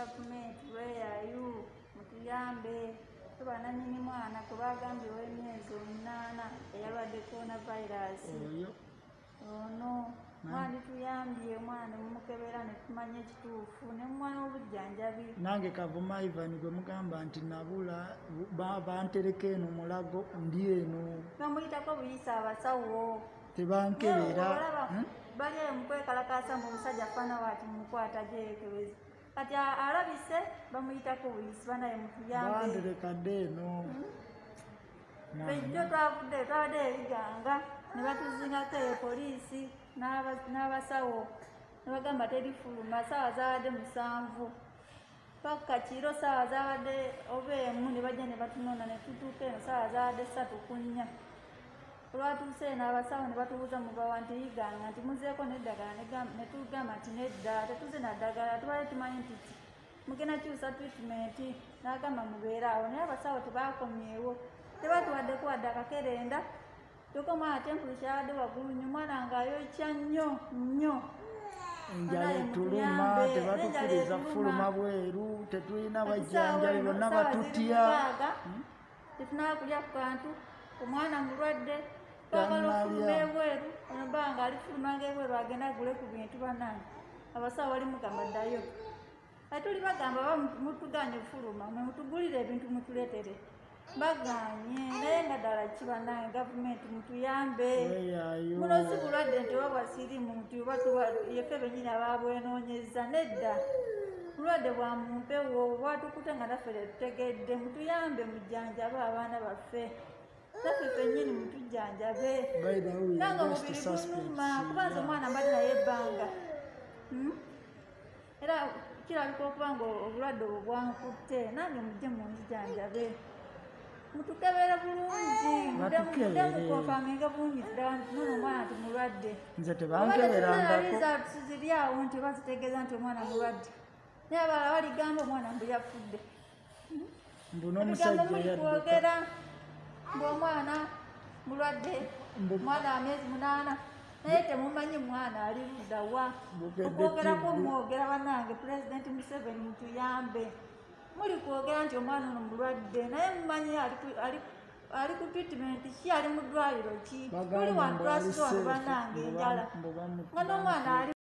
gavumenti lweyayu mutuyambe tubananyini mwana kubagambye w'emyezi 8 eyalwadde coronavirus ono mwani tuyambye mwana mumukebera ne tumanya ekituufu ne mwana w'obujjanjabi nange Kavuma Ivan gwe mugamba nti nabula bantereka eno mulago ndi eno bamuyitako buyisa abasawo tebankebera bali eyo mukwekalakasa mu musajja fana wati mukwata gyekebezi kati alabise bamuyitako buyisi banaye mutuyambe banterekadde eno fejjo twavudde ebiganga ne batuzingako eyo poliisi n'abasawo ne bagamba terifuluma saawa zawadde 7 paka kiro saawa zawadde oba emu ne bajja ne batunona ne tutuuka eno saawa zawadde 3:04 olwatuuse n'abasawo ne batubuuza mugawa nti yiganga nti muzeeko n'eddagala ne tugamba nti nedda tetuze naddagala tubale tumanyi nti mugenda kyusa treatment n'agamba mubeere awo naye abasawo tebakomyewo tebatuwaddeko wadde akakerenda kyokka omwana tempulisa yabadde waggulu nnyo omwana ng'ayokya nnyo enjala etuluma tebatukiriza fuluma bweru tetulina bajjanjabi bonna batutya tetunaba kulya ku kantu omwana mulwadde twagala okufuluma ebweru onobanga alifulumanga ebweru agenda agule ku bintu bannange abasawo bali mugamba ddayo ate tuli bagamba mutuganye fuluma mwe mutugulire ebintu mutuleetere baganye naye nga ddala ki bannange gavumenti mutuyambe muno si bulwadde nti oba bwasirimu nti oba yefe benyini ababwenoonyeza nedda bulwadde bwa mumpewo bwatukute nga naffe tetutegedde mutuyambe mujjanjabe abaana baffe naffe fenyini mutujjanjabe nanga omubiri gunuma kubanza omwana mbadde naye ebbanga era kirabika okuba nga obulwadde obwo bwankutte nange mujje munzijanjabe mutukebere bulungi mudemukonfaminga bulungi ddala nono omwana nti mulwadde nze tebankeberangako tuziryawo nti bazitegeeza nti omwana mulwadde naye abalala baligamba omwana mbu yafudde mbuna omusajja mulikwogera mbu omwana mulwadde omwana wa myezi 8 naye temumanyi mwana ali luddawa okwogerako mwogera bannange pulezidenti Museveni mutuyambe muli kwogera nti omwana ono mulwadde naye mumanyi ali ku treatment ki ali mu ddwaliro ki tuli wantwasizo wano bannange enjala nga n'omwana ali